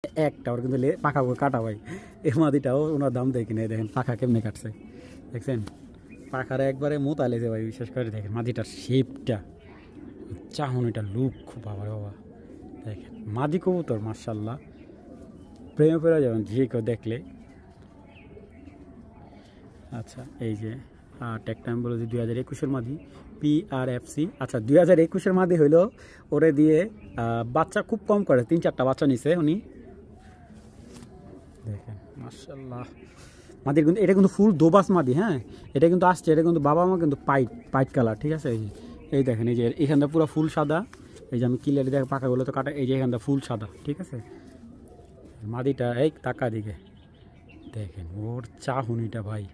একটা ওর কিন্তু পাখা কাটা ভাই। এই মাদিটাও ওনার দাম দেখি না, দেখেন পাখা কেমনে কাটছে দেখছেন, পাখার একবারে মোতা লেগে ভাই। বিশেষ করে দেখেন মাদিটার শেপটা, চাহনিটা, লুক খুব বাবা বাবা। দেখেন মাদি কবুতর মার্শাল্লাহ, প্রেমে পড়ে যাবেন যে কেউ দেখলে। আচ্ছা এই যে ট্যাগ টাইম বলে যে 2021-এর মাদি PRFC। আচ্ছা 2021-এর মাদি হইলো, ওরে দিয়ে বাচ্চা খুব কম করে, 3-4টা বাচ্চা নিছে উনি। দেখেন মাশাআল্লাহ মাদির কিন্তু এটা কিন্তু ফুল দোবাস মাদি। হ্যাঁ এটা কিন্তু আসছে, এটা কিন্তু বাবা মা কিন্তু পাইট কালার, ঠিক আছে। এই দেখেন এই যে এখানটা পুরো ফুল সাদা, এই যে আমি ক্লিয়ারলি দেখে পাকাগুলো তো কাটা, এই যে এখানটা ফুল সাদা, ঠিক আছে। মাদিটা এই টাকা দিকে দেখেন ওর চাহুনিটা ভাই,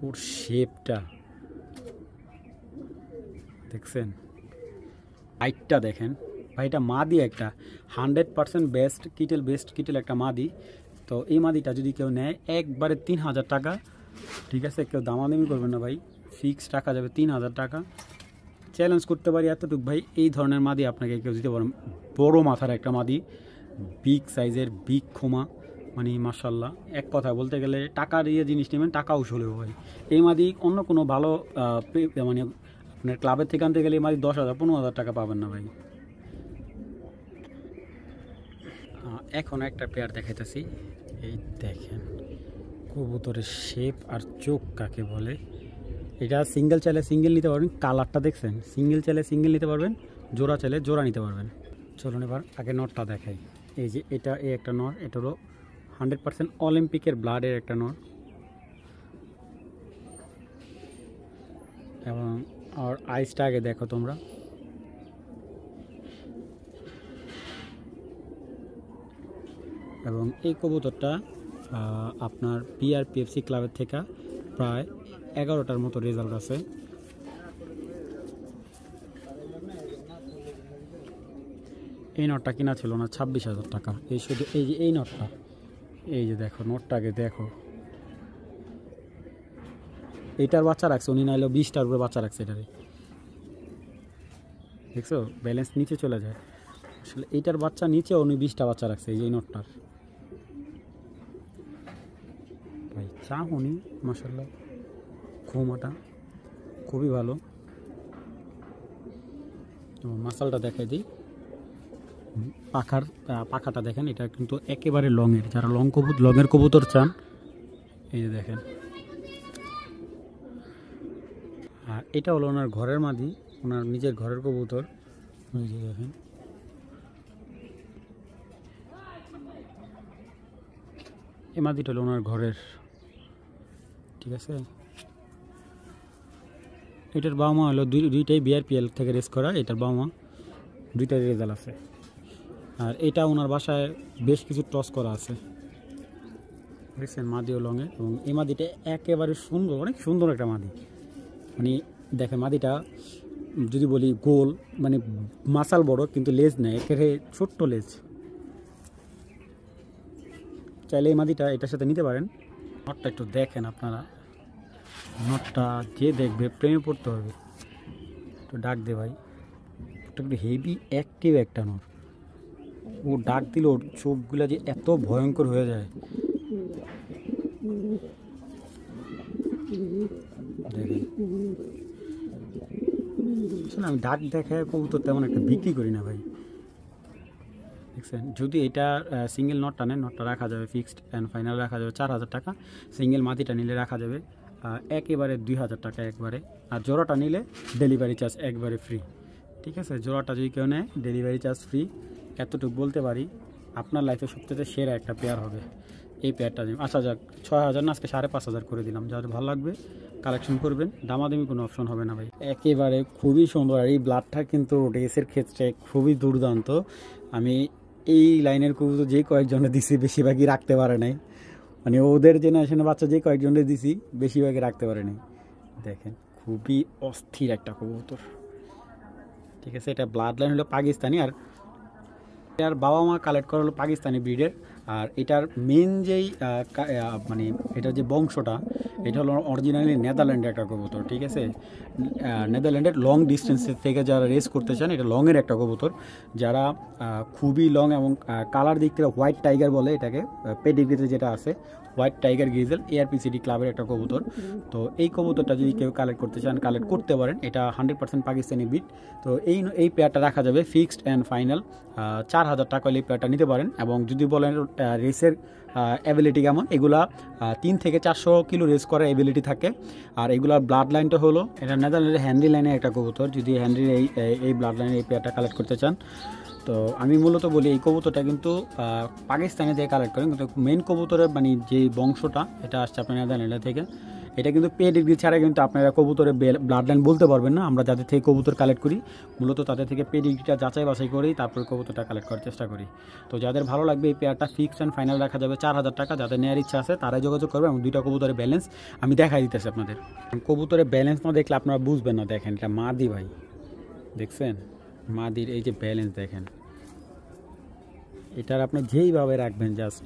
ওর শেপটা দেখছেন, হাইটটা দেখেন ভাই। এটা মাদি একটা 100% বেস্ট কিটেল একটা মাদি। তো এই মাদিটা যদি কেউ নেয় একবারে 3000 টাকা, ঠিক আছে। কেউ দামাদামি করবেন না ভাই, ফিক্সড টাকা যাবে 3000 টাকা। চ্যালেঞ্জ করতে পারি এতটুকু ভাই, এই ধরনের মাদি আপনাকে কেউ দিতে পারেন। বড়ো মাথার একটা মাদি, বিগ সাইজের, বিগ খোমা, মানে মাশাল্লাহ। এক কথা বলতে গেলে টাকা দিয়ে জিনিস নেবেন, টাকা উসুল হবে ভাই। এই মাদি অন্য কোনো ভালো মানে আপনার ক্লাবের থেকে আনতে গেলে এই মাদি 10,000-15,000 টাকা পাবেন না ভাই। এখন একটা পেয়ার দেখাইতেছি, এই দেখেন কবুতরের শেপ আর চোখ কাকে বলে। এটা সিঙ্গেল চাইলে সিঙ্গেল নিতে পারবেন, কালারটা দেখছেন, সিঙ্গেল চাইলে সিঙ্গেল নিতে পারবেন, জোড়া চাইলে জোড়া নিতে পারবেন। চলুন এবার আগে নটটা দেখাই। এই যে এটা এই একটা নর, এটারও 100% অলিম্পিকের ব্লাডের একটা নর, এবং আর আইসটা আগে দেখো তোমরা। এবং এই কবুতরটা আপনার PRPFC ক্লাবের থেকে প্রায় 11টার মতো রেজাল্ট আছে। এই নটটা কিনা ছিল না 26,000 টাকা। এই শুধু এই যে এই নটটা, এই যে দেখো নটটাকে দেখো, এইটার বাচ্চা রাখছে উনি, নাইলেও 20টার উপরে বাচ্চা রাখছে এটারে, দেখছো ব্যালেন্স নিচে চলে যায় আসলে। এইটার বাচ্চা নিচে উনি 20টা বাচ্চা রাখছে, এই যে এই নটটার ভাই। চাহুনি মাশাআল্লাহ, ঘুমাটা খুবই ভালো। মাসালটা দেখাই দিই, পাখাটা দেখেন, এটা কিন্তু একেবারে লংয়ের, যারা লংয়ের কবুতর চান এই যে দেখেন। আর এটা হলো ওনার ঘরের মাদি, ওনার নিজের ঘরের কবুতর, এই যে দেখেন। এই মাদিটা হলো ওনার ঘরের, ঠিক আছে। এটার বাবা মা হলো দুইটাই BRPL থেকে রেস করা, এটার বাবা মা দুইটাই রেজাল্ট আছে। আর এটা ওনার বাসায় বেশ কিছু টস করা আছে, দেখছেন মাদিও লংয়ে। এবং এই মাদিটা একেবারে সুন্দর, অনেক সুন্দর একটা মাদি। মানে দেখেন মাদিটা যদি বলি গোল, মানে মাসাল বড় কিন্তু লেজ নেই, একেবারে ছোট্ট লেজ। চাইলে এই মাদিটা এটার সাথে নিতে পারেন। নটটা একটু দেখেন আপনারা, নটটা যে দেখবে প্রেমে পড়তে হবে। একটু ডাক দে ভাই, একটু হেভি অ্যাক্টিভ একটা নট। ও ডাক দিল ওর চোখগুলো যে এত ভয়ঙ্কর হয়ে যায় দেখেন। আমি ডাক দেখায় কবুতর তেমন একটা বিক্রি করি না ভাই, দেখছেন। যদি এটা সিঙ্গেল নটটা নেন, নটটা রাখা যাবে ফিক্সড অ্যান্ড ফাইনাল রাখা যাবে 4,000 টাকা। সিঙ্গেল মাদিটা নিলে রাখা যাবে একেবারে 2,000 টাকা একবারে। আর জোড়াটা নিলে ডেলিভারি চার্জ একবারে ফ্রি, ঠিক আছে। জোড়াটা যদি কেউ নেয় ডেলিভারি চার্জ ফ্রি। এতটুকু বলতে পারি, আপনার লাইফে সবচেয়ে সেরা একটা পেয়ার হবে এই পেয়ারটা। আচ্ছা যাক 6,000 না, আজকে 5,500 করে দিলাম। যাদের ভালো লাগবে কালেকশন করবেন, দামাদামি কোনো অপশন হবে না ভাই। একেবারে খুবই সুন্দর। আর এই ব্লাডটা কিন্তু রেসের ক্ষেত্রে খুবই দুর্দান্ত। আমি এই লাইনের কবুতর যে কয়েকজনে দিছি বেশিরভাগই রাখতে পারে নাই, মানে ওদের জেনারেশনের বাচ্চা যে কয়েকজনে দিছি বেশিরভাগই রাখতে পারে নাই। দেখেন খুবই অস্থির একটা কবুতর, ঠিক আছে। এটা ব্লাড লাইন হলো পাকিস্তানি। আর এটার বাবা মা কালেক্ট করা হলো পাকিস্তানি ব্রিডের। আর এটার মেন যেই মানে এটার যে বংশটা, এটা হলো অরিজিনালি নেদারল্যান্ডের একটা কবুতর, ঠিক আছে। নেদারল্যান্ডের লং ডিস্টেন্সের থেকে যারা রেস করতে চান, এটা লংয়ের একটা কবুতর। যারা খুবই লং এবং কালার দিক থেকে হোয়াইট টাইগার বলে এটাকে, পেডিগ্রিতে যেটা আছে হোয়াইট টাইগার গ্রিজেল, এআরপিসিডি ক্লাবের একটা কবুতর। তো এই কবুতরটা যদি কেউ কালেক্ট করতে চান কালেক্ট করতে পারেন, এটা 100% পাকিস্তানি ব্রিড। তো এই পেয়ারটা রাখা যাবে ফিক্সড অ্যান্ড ফাইনাল 4,000 টাকা হলে এই পেয়ারটা নিতে পারেন। এবং যদি বলেন রেসের অ্যাবিলিটি কেমন, এগুলা 3 থেকে 400 কিলো রেস করার অ্যাবিলিটি থাকে। আর এগুলার ব্লাড লাইনটা হলো, এটা নেদারল্যান্ডের হ্যান্ডি লাইনের একটা কবুতর। যদি হ্যান্ডির এই ব্লাড লাইনের এই পেয়ারটা কালেক্ট করতে চান, তো আমি মূলত বলি এই কবুতরটা কিন্তু পাকিস্তানে থেকে কালেক্ট করেন, কিন্তু মেন কবুতরের মানে যে বংশটা এটা আসছে আপনার নেদারল্যান্ড থেকে। এটা কিন্তু পেডিগ্রি ছাড়া কিন্তু আপনারা কবুতরের ব্লাড লাইন বলতে পারবেন না। আমরা যাদের থেকে কবুতর কালেক্ট করি মূলত তাদের থেকে পেডিগ্রিটা যাচাই বাছাই করেই তারপরে কবুতরটা কালেক্ট করার চেষ্টা করি। তো যাদের ভালো লাগবে এই পেয়ারটা ফিক্সড অ্যান্ড ফাইনাল রাখা যাবে 4,000 টাকা। যাদের নেওয়ার ইচ্ছা আছে তারাই যোগাযোগ করবে। এবং দুইটা কবুতরের ব্যালেন্স আমি দেখাই দিতেছি আপনাদের। কবুতরের ব্যালেন্স না দেখলে আপনারা বুঝবেন না। দেখেন এটা মাদি ভাই, দেখছেন মাদির এই যে ব্যালেন্স দেখেন, এটার আপনি যেইভাবে রাখবেন জাস্ট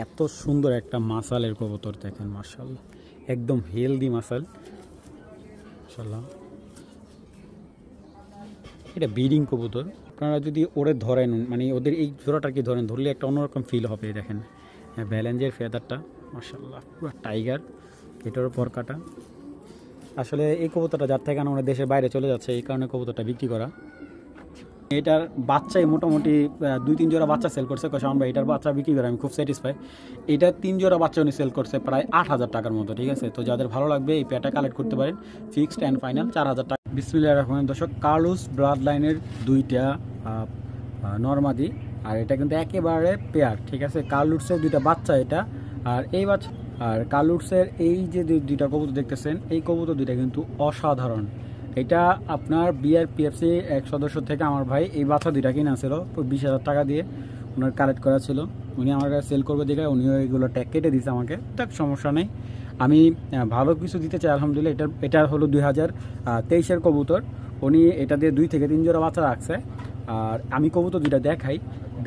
এত সুন্দর একটা মাসালের কবুতর দেখেন, মাশাআল্লাহ একদম হেলদি মাসাল মাশাআল্লাহ। এটা ব্রিডিং কবুতর। আপনারা যদি ওরে ধরেন, মানে ওদের এই জোড়াটা কি ধরেন, ধরলে একটা অন্যরকম ফিল হবে। দেখেন ব্যালেন্সের ফেদারটা মাশাআল্লাহ পুরো টাইগার, এটারও পর কাটা। আসলে এই কবুতরটা যার থেকে আমরা দেশের বাইরে চলে যাচ্ছে, এই কারণে কবুতরটা বিক্রি করা। এটার বাচ্চাই মোটামুটি 2-3 জোড়া বাচ্চা সেল করছে শাওন ভাই। এটার বাচ্চা বিক্রি করে আমি খুব স্যাটিসফাই। এটা 3 জোড়া বাচ্চা উনি সেল করছে প্রায় 8,000 টাকার মতো, ঠিক আছে। তো যাদের ভালো লাগবে এই পেয়ারটা কালেক্ট করতে পারেন ফিক্সড অ্যান্ড ফাইনাল 4,000 টাকা। বিসমিল্লাহির রহমানির রহিম। দর্শক, কার্লুস ব্লাড লাইনের দুইটা নরমাদি, আর এটা কিন্তু একেবারে পেয়ার, ঠিক আছে। কার্লুসের দুইটা বাচ্চা এটা, আর এই বাচ্চা আর কার্লুসের এই যে দুইটা কবুতর দেখতেছেন, এই কবুতর দুইটা কিন্তু অসাধারণ। এটা আপনার বিআরপিএফসি এক সদস্য থেকে আমার ভাই এই বাচ্চা দুইটা কিনা ছিল 20,000 টাকা দিয়ে, ওনার কালেক্ট করা ছিল। উনি আমার কাছে সেল করবে দেখে উনিও এইগুলো ট্যাগ কেটে দিয়েছে আমাকে, তার সমস্যা নেই। আমি ভালো কিছু দিতে চাই আলহামদুলিল্লাহ। এটা হলো 2023-এর কবুতর। উনি এটা দিয়ে 2 থেকে 3 জোড়া বাচ্চা রাখছে। আর আমি কবুতর দুইটা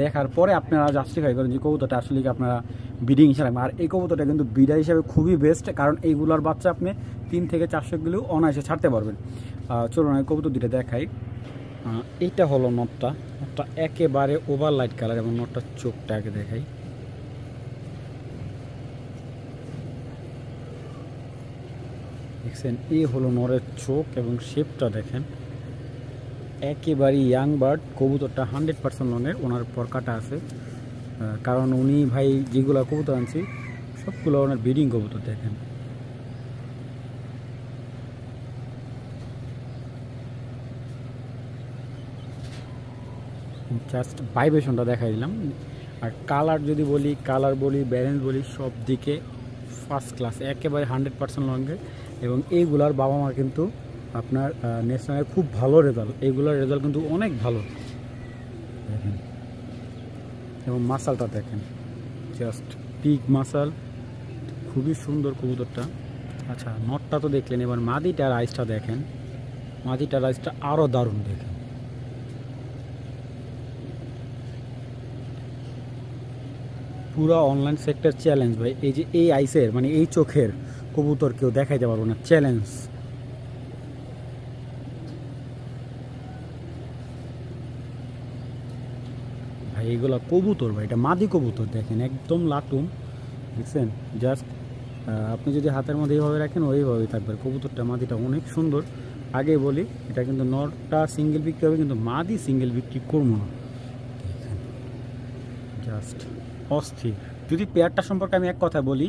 দেখার পরে আপনারা জাস্টিফাই করেন যে কবুতরটা আসলে কি আপনারা ব্রিডিং হিসাবে। আর এই কবুতরটা কিন্তু ব্রিডার হিসাবে খুবই বেস্ট, কারণ এইগুলোর বাচ্চা আপনি 3 থেকে 400 কিলো অনায়াসে ছাড়তে পারবেন। চলুন আমি কবুতর দুইটা দেখাই। এইটা হলো নটটা একেবারে ওভার লাইট কালার, এবং নটটার চোখটা আগে দেখাই। দেখছেন, এই হলো নরের চোখ এবং শেপটা দেখেন, একেবারে ইয়াং বার্ড। কবুতরটা 100% লংয়ের, ওনার পরকাটা আছে। কারণ উনি ভাই যেগুলো কবুতর আনছি সবগুলো ওনার ব্রিডিং কবুতর। দেখেন জাস্ট ভাইব্রেশনটা দেখাই দিলাম। আর কালার যদি বলি, ব্যালেন্স বলি, সব দিকে ফার্স্ট ক্লাস, একেবারে 100% লংয়ে। এবং এইগুলার বাবা মা কিন্তু আপনার ন্যাশনালের খুব ভালো রেজাল্ট, এইগুলোর রেজাল্ট কিন্তু অনেক ভালো দেখেন। এবং মাসালটা দেখেন, জাস্ট পিক মাসাল, খুবই সুন্দর কবুতরটা। আচ্ছা, নটটা তো দেখলেন, এবার মাদিটার আইসটা দেখেন, মাদিটার আইসটা আরও দারুণ দেখেন। পুরো অনলাইন সেক্টর চ্যালেঞ্জ ভাই। এই যে এই আইসের মানে এই চোখের কবুতর কেউ দেখাইতে পারবো না, চ্যালেঞ্জ। ভাই এগুলো কবুতর ভাই, এটা মাদি কবুতর দেখেন, একদম লাটুম, দেখছেন। জাস্ট আপনি যদি হাতের মধ্যে এইভাবে রাখেন ওইভাবেই থাকবে। কবুতরটা মাদিটা অনেক সুন্দর। আগে বলি, এটা কিন্তু নরটা সিঙ্গেল বিক্রি হবে, কিন্তু মাদি সিঙ্গেল বিক্রি করবো না। জাস্ট অস্থির। যদি পেয়ারটা সম্পর্কে আমি এক কথা বলি,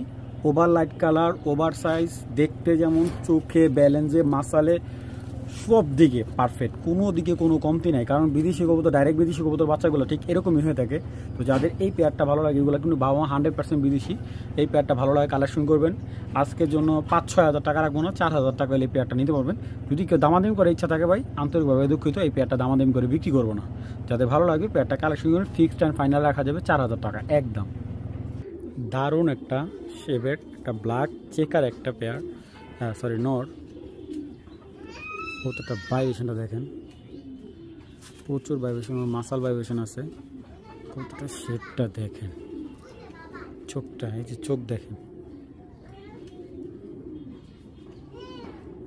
over light colour, over size, দেখতে যেমন, চোখে, ব্যালেন্সে, মাসালে, সব দিকে পারফেক্ট, কোনো দিকে কোনো কমতি নাই। কারণ বিদেশি কবুতর, ডাইরেক্ট বিদেশি কবুতর বাচ্চাগুলো ঠিক এরকমই হয়ে থাকে। তো যাদের এই পেয়ারটা ভালো লাগে, এগুলো কিন্তু বাবা 100% বিদেশি, এই পেয়ারটা ভালো লাগে কালেকশন করবেন। আজকের জন্য 5-6 হাজার টাকা রাখবো না, 4,000 টাকা হলে এই পেয়ারটা নিতে পারবেন। যদি কেউ দামাদামি করে ইচ্ছা থাকে ভাই, আন্তরিকভাবে দুঃখিত, এই পেয়ারটা দামাদামি করে বিক্রি করবো না। যাদের ভালো লাগবে পেয়ারটা কালেকশন করবেন, ফিক্সড অ্যান্ড ফাইনাল রাখা যাবে 4,000 টাকা একদম। দারুণ একটা শেভের, একটা ব্ল্যাক চেকার একটা পেয়ার, সরি নর। কতটা ভাইব্রেশনটা দেখেন, প্রচুর ভাইব্রেশন, মাসাল ভাইব্রেশন আছে। কতটা শেপটা দেখেন, চোখটা, এই যে চোখ দেখেন,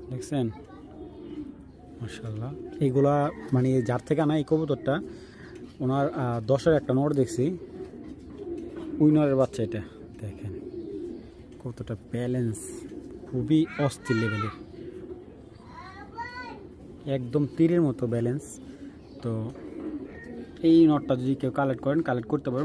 দেখছেন? মাশাআল্লাহ। এইগুলা মানে যার থেকে আনা এই কবুতরটা, ওনার 10-এর একটা নর দেখছি, উইনারের বাচ্চা। এটা দেখেন কতটা ব্যালেন্স, খুবই অস্থির লেভেলের, একদম তীরের মতো ব্যালেন্স। তো এই নটটা যদি কেউ কালেক্ট করেন, কালেক্ট করতে পারেন।